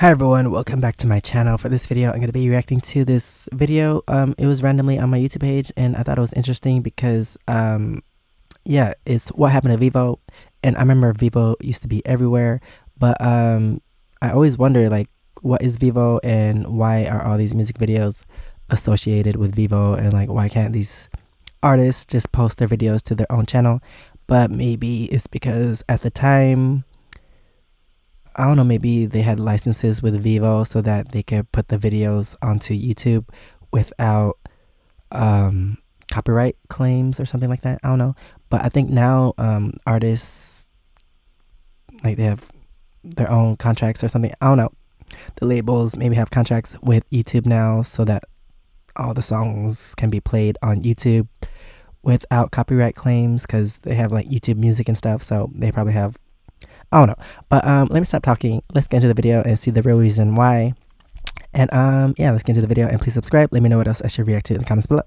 Hi everyone, welcome back to my channel. For this video, I'm going to be reacting to this video. It was randomly on my YouTube page and I thought it was interesting because, yeah, it's what happened to Vevo. And I remember Vevo used to be everywhere, but I always wonder, like, what is Vevo and why are all these music videos associated with Vevo, and like, why can't these artists just post their videos to their own channel? But maybe it's because at the time, I don't know, maybe they had licenses with Vevo so that they could put the videos onto YouTube without copyright claims or something like that. I don't know. But I think now artists, like, they have their own contracts or something. I don't know. The labels maybe have contracts with YouTube now so that all the songs can be played on YouTube without copyright claims because they have like YouTube Music and stuff. So they probably have, I don't know. But let me stop talking. Let's get into the video and see the real reason why. And yeah, let's get into the video, and please subscribe. Let me know what else I should react to in the comments below.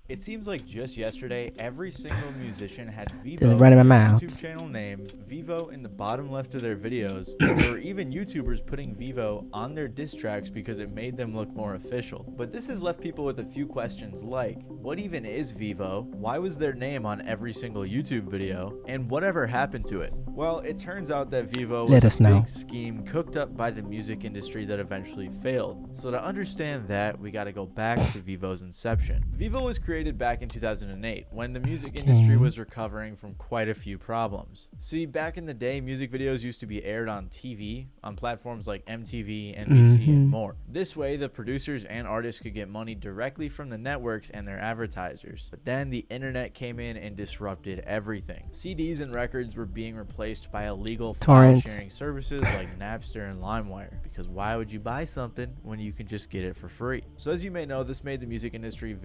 It seems like just yesterday, every single musician had It's Vevo right in my their mouth. YouTube channel name, Vevo in the bottom left of their videos. There were even YouTubers putting Vevo on their diss tracks because it made them look more official. But this has left people with a few questions like, what even is Vevo? Why was their name on every single YouTube video? And whatever happened to it? Well, it turns out that Vevo was a big scheme cooked up by the music industry that eventually failed. So to understand that, we gotta go back to Vevo's inception. Vevo was created back in 2008 when the music industry was recovering from quite a few problems. See, back in the day, music videos used to be aired on TV on platforms like MTV, NBC, and more. This way, the producers and artists could get money directly from the networks and their advertisers. But then the internet came in and disrupted everything. CDs and records were being replaced by illegal file sharing services like Napster and LimeWire, because why would you buy something when you can just get it for free? So as you may know, this made the music industry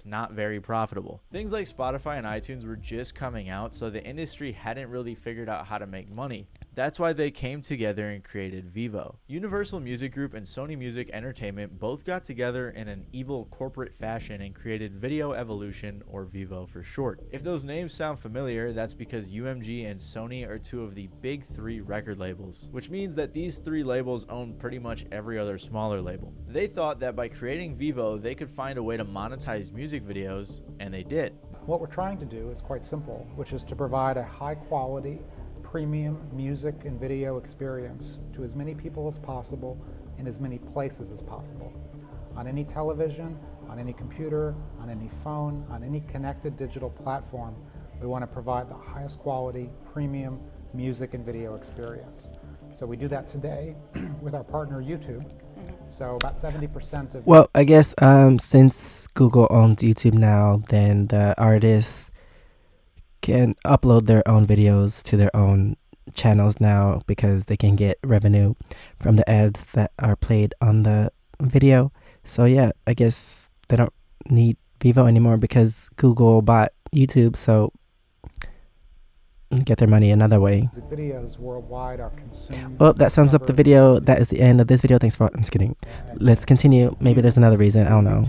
not very profitable. Things like Spotify and iTunes were just coming out, so the industry hadn't really figured out how to make money. That's why they came together and created Vevo. Universal Music Group and Sony Music Entertainment both got together in an evil corporate fashion and created Video Evolution, or Vevo for short. If those names sound familiar, that's because UMG and Sony are two of the big three record labels, which means that these three labels own pretty much every other smaller label. They thought that by creating Vevo, they could find a way to monetize music videos, and they did. What we're trying to do is quite simple, which is to provide a high quality, premium music and video experience to as many people as possible in as many places as possible. On any television, on any computer, on any phone, on any connected digital platform, we want to provide the highest quality, premium music and video experience. So we do that today with our partner YouTube. So about 70% of... Well, I guess since Google owns YouTube now, then the artists can upload their own videos to their own channels now because they can get revenue from the ads that are played on the video. So yeah, I guess they don't need Vevo anymore because Google bought YouTube, so get their money another way. Videos worldwide are consumed. Well, that sums up the video. That is the end of this video. Thanks for... I'm just kidding. Let's continue. Maybe there's another reason. I don't know.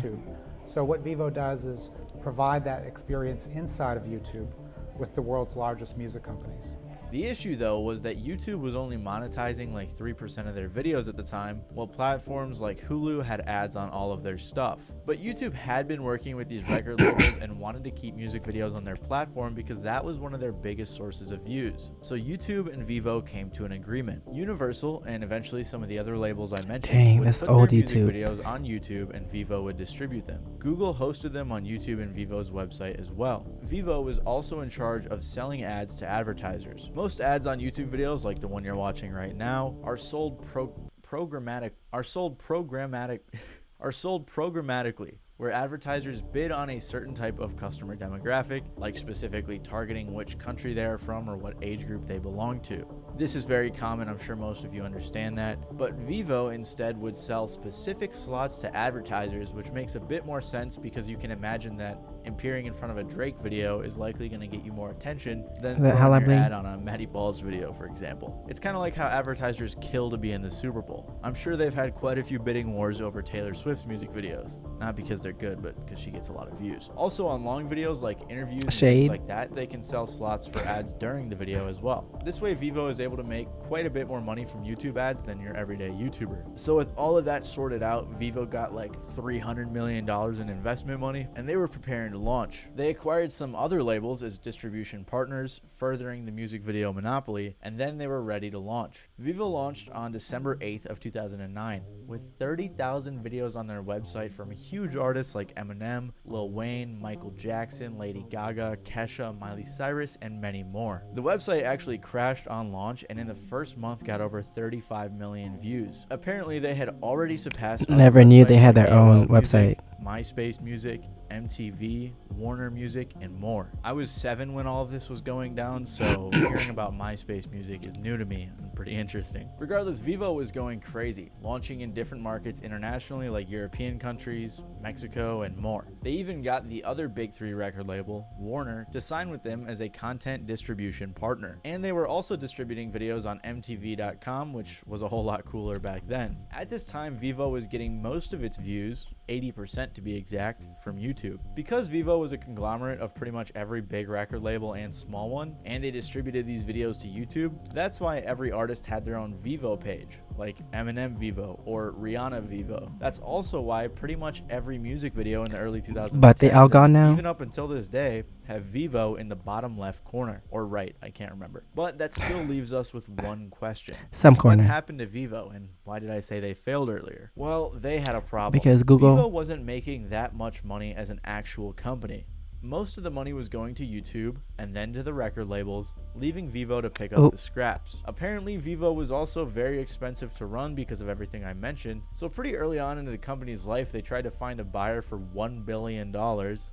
So what Vevo does is provide that experience inside of YouTube with the world's largest music companies. The issue, though, was that YouTube was only monetizing like 3% of their videos at the time, while platforms like Hulu had ads on all of their stuff. But YouTube had been working with these record labels and wanted to keep music videos on their platform because that was one of their biggest sources of views. So YouTube and Vevo came to an agreement. Universal, and eventually some of the other labels I mentioned, would put their music videos on YouTube and Vevo would distribute them. Google hosted them on YouTube and Vevo's website as well. Vevo was also in charge of selling ads to advertisers. Most ads on YouTube videos, like the one you're watching right now, are sold programmatically, where advertisers bid on a certain type of customer demographic, like specifically targeting which country they are from or what age group they belong to. This is very common, I'm sure most of you understand that, but Vevo instead would sell specific slots to advertisers, which makes a bit more sense because you can imagine that appearing in front of a Drake video is likely going to get you more attention than throwing your ad on a Matty Balls video, for example. It's kind of like how advertisers kill to be in the Super Bowl. I'm sure they've had quite a few bidding wars over Taylor Swift's music videos. Not because they're good, but because she gets a lot of views. Also on long videos like interviews and things like that, they can sell slots for ads during the video as well. This way Vevo is able to make quite a bit more money from YouTube ads than your everyday YouTuber. So with all of that sorted out, Vevo got like $300 million in investment money, and they were preparing to launch. They acquired some other labels as distribution partners, furthering the music video monopoly, and then they were ready to launch. Vevo launched on December 8th of 2009 with 30,000 videos on their website from huge artists like Eminem, Lil Wayne, Michael Jackson, Lady Gaga, Kesha, Miley Cyrus, and many more. The website actually crashed on launch, and in the first month got over 35 million views. Apparently they had already surpassed Never knew they had their own website. MySpace Music, MTV, Warner Music, and more. I was 7 when all of this was going down, so hearing about MySpace Music is new to me and pretty interesting. Regardless, Vevo was going crazy, launching in different markets internationally like European countries, Mexico, and more. They even got the other big 3 record label, Warner, to sign with them as a content distribution partner. And they were also distributing videos on MTV.com, which was a whole lot cooler back then. At this time, Vevo was getting most of its views, 80% to be exact, from YouTube. Because Vevo was a conglomerate of pretty much every big record label and small one, and they distributed these videos to YouTube, that's why every artist had their own Vevo page, like Eminem Vevo or Rihanna Vevo. That's also why pretty much every music video in the early 2000s, but they all gone now, even up until this day, have Vevo in the bottom left corner, or right, I can't remember. But that still leaves us with one question. Some corner. What happened to Vevo, and why did I say they failed earlier? Well, they had a problem. Because Google Vevo wasn't making that much money as an actual company. Most of the money was going to YouTube and then to the record labels, leaving Vevo to pick up the scraps. Apparently, Vevo was also very expensive to run because of everything I mentioned, so pretty early on into the company's life, they tried to find a buyer for $1 billion,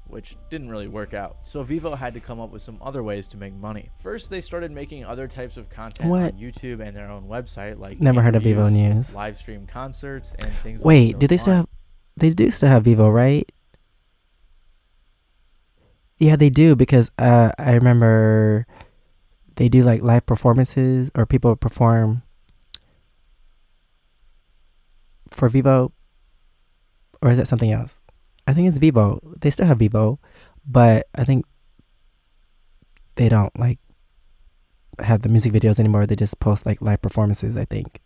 which didn't really work out. So Vevo had to come up with some other ways to make money. First, they started making other types of content on YouTube and their own website, like never heard of Vevo News, live stream concerts, and things. Wait, do they still have? They do still have Vevo, right? Yeah, they do, because I remember they do like live performances, or people perform for Vevo, or is that something else? I think it's Vevo. They still have Vevo, but I think they don't like have the music videos anymore. They just post like live performances, I think.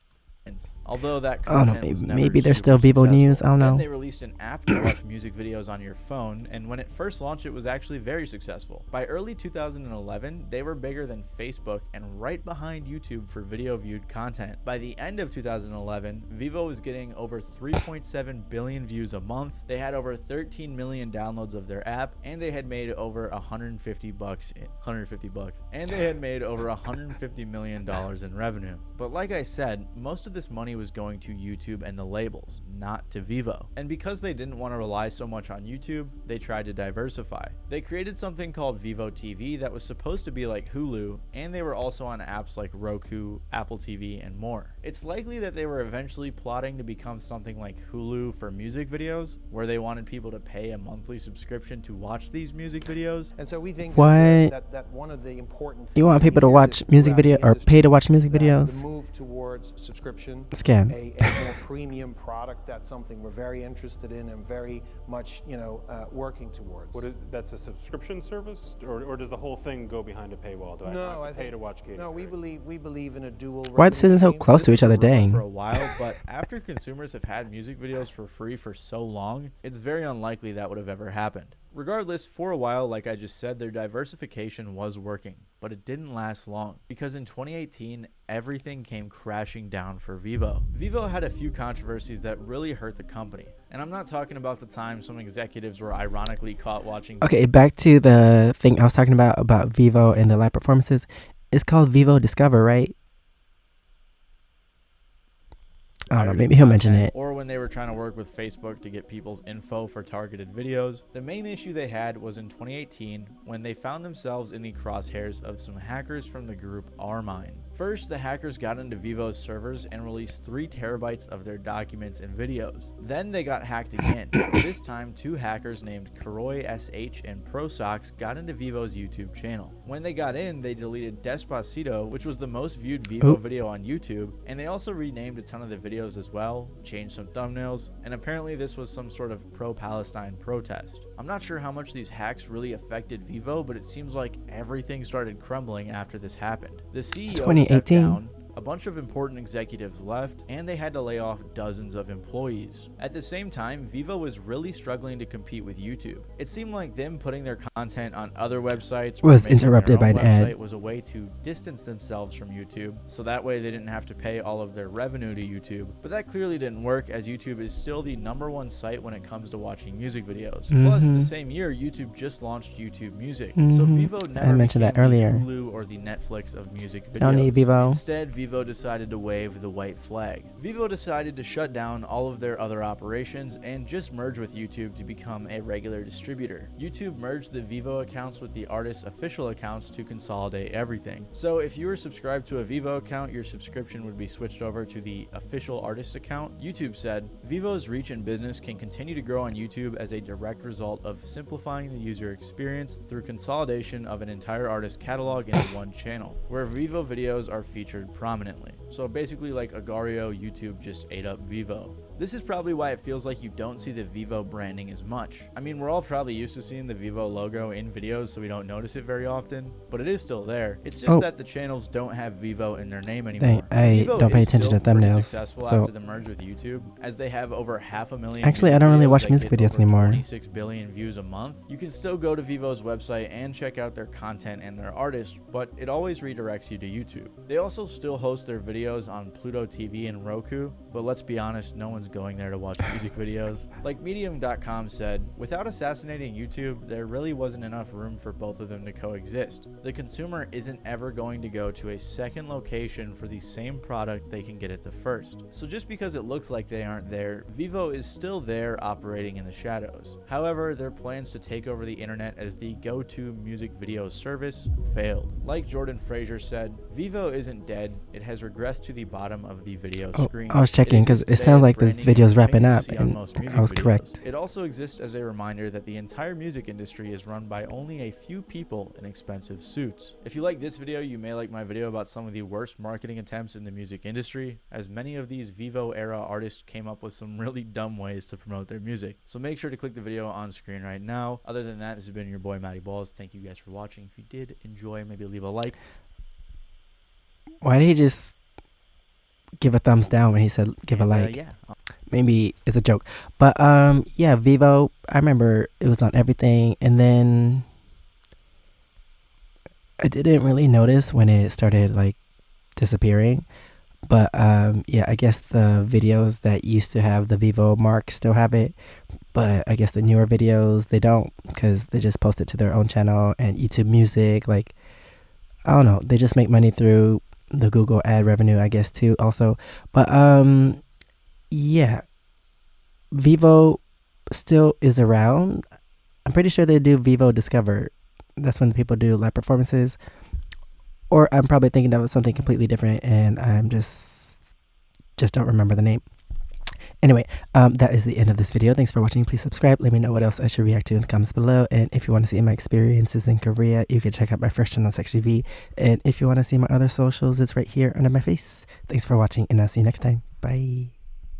Although that content was never maybe they're still Vevo News. I don't know. Then they released an app to watch music videos on your phone, and when it first launched, it was actually very successful. By early 2011, they were bigger than Facebook and right behind YouTube for video viewed content. By the end of 2011, Vevo was getting over 3.7 billion views a month. They had over 13 million downloads of their app, and they had made over $150, and they had made over $150 million in revenue. But like I said, most of this money was going to YouTube and the labels, not to Vevo. And because they didn't want to rely so much on YouTube, they tried to diversify. They created something called Vevo TV that was supposed to be like Hulu, and they were also on apps like Roku, Apple TV, and more. It's likely that they were eventually plotting to become something like Hulu for music videos, where they wanted people to pay a monthly subscription to watch these music videos. And so we think that one of the important you want people to watch music video or pay to watch music videos? The move towards subscription, scam, a more premium product. That's something we're very interested in and very much, working towards. That's a subscription service, or does the whole thing go behind a paywall? Do I have to pay to watch Katy Perry? No, we believe in a dual. Why are the citizens so close to each other? Dang. For a while, but after consumers have had music videos for free for so long, it's very unlikely that would have ever happened. Regardless, for a while, like I just said, their diversification was working, but it didn't last long, because in 2018, everything came crashing down for Vevo. Vevo had a few controversies that really hurt the company, and I'm not talking about the time some executives were ironically caught watching. Okay, back to the thing I was talking about Vevo and the live performances. It's called Vevo Discover, right? I don't know, maybe he'll mention it. Or when they were trying to work with Facebook to get people's info for targeted videos. The main issue they had was in 2018 when they found themselves in the crosshairs of some hackers from the group Rmine. First, the hackers got into Vevo's servers and released 3 terabytes of their documents and videos. Then they got hacked again. This time, 2 hackers named Karoy SH and ProSox got into Vevo's YouTube channel. When they got in, they deleted Despacito, which was the most viewed Vevo video on YouTube, and they also renamed a ton of the videos as well, changed some thumbnails, and apparently this was some sort of pro-Palestine protest. I'm not sure how much these hacks really affected Vevo, but it seems like everything started crumbling after this happened. The CEO stepped 2018. down, a bunch of important executives left, and they had to lay off dozens of employees. At the same time, Vevo was really struggling to compete with YouTube. It seemed like them putting their content on other websites Was making their interrupted by own an ad. website was a way to distance themselves from YouTube, so that way they didn't have to pay all of their revenue to YouTube. But that clearly didn't work, as YouTube is still the #1 site when it comes to watching music videos. Plus, the same year, YouTube just launched YouTube Music, so Vevo never I mentioned that became the earlier. Hulu or the Netflix of music videos. Don't need Vevo. Instead, Vevo decided to wave the white flag. Vevo decided to shut down all of their other operations and just merge with YouTube to become a regular distributor. YouTube merged the Vevo accounts with the artist's official accounts to consolidate everything. So if you were subscribed to a Vevo account, your subscription would be switched over to the official artist account. YouTube said, Vevo's reach and business can continue to grow on YouTube as a direct result of simplifying the user experience through consolidation of an entire artist catalog into one channel, where Vevo videos are featured prominently. So basically like Agario, YouTube just ate up Vevo. This is probably why it feels like you don't see the Vevo branding as much. I mean, we're all probably used to seeing the Vevo logo in videos, so we don't notice it very often, but it is still there. It's just that the channels don't have Vevo in their name anymore. I Vevo don't pay is attention to still pretty thumbnails, successful so after the merge with YouTube, as they have over 500,000. Actually, I don't really watch music videos anymore. 26 billion views a month. You can still go to Vevo's website and check out their content and their artists, but it always redirects you to YouTube. They also still host their videos on Pluto TV and Roku, but let's be honest, no one's going there to watch music videos. Like Medium.com said, without assassinating YouTube, there really wasn't enough room for both of them to coexist. The consumer isn't ever going to go to a second location for the same product they can get at the first. So just because it looks like they aren't there, Vevo is still there operating in the shadows. However, their plans to take over the internet as the go-to music video service failed. Like Jordan Fraser said, Vevo isn't dead, it has regressed to the bottom of the video screen. I was checking because it sounds like this video is wrapping up, and I was correct. It also exists as a reminder that the entire music industry is run by only a few people in expensive suits. If you like this video, you may like my video about some of the worst marketing attempts in the music industry, as many of these Vevo era artists came up with some really dumb ways to promote their music. So make sure to click the video on screen right now. Other than that, this has been your boy Matty Balls. Thank you guys for watching. If you did enjoy, maybe leave a like. Why did he just give a thumbs down when he said give a like? Yeah. Maybe it's a joke, but yeah, Vevo, I remember it was on everything, and then I didn't really notice when it started like disappearing, but yeah, I guess the videos that used to have the Vevo mark still have it, but I guess the newer videos they don't, because they just post it to their own channel. And YouTube Music, like, I don't know, they just make money through the Google ad revenue, I guess, too, also. But yeah, Vevo still is around. I'm pretty sure they do Vevo Discover. That's when people do live performances. Or I'm probably thinking of something completely different, and I'm just don't remember the name. Anyway, that is the end of this video. Thanks for watching. Please subscribe. Let me know what else I should react to in the comments below. And if you want to see my experiences in Korea, you can check out my first channel, SEKSHI. And if you want to see my other socials, it's right here under my face. Thanks for watching, and I'll see you next time. Bye.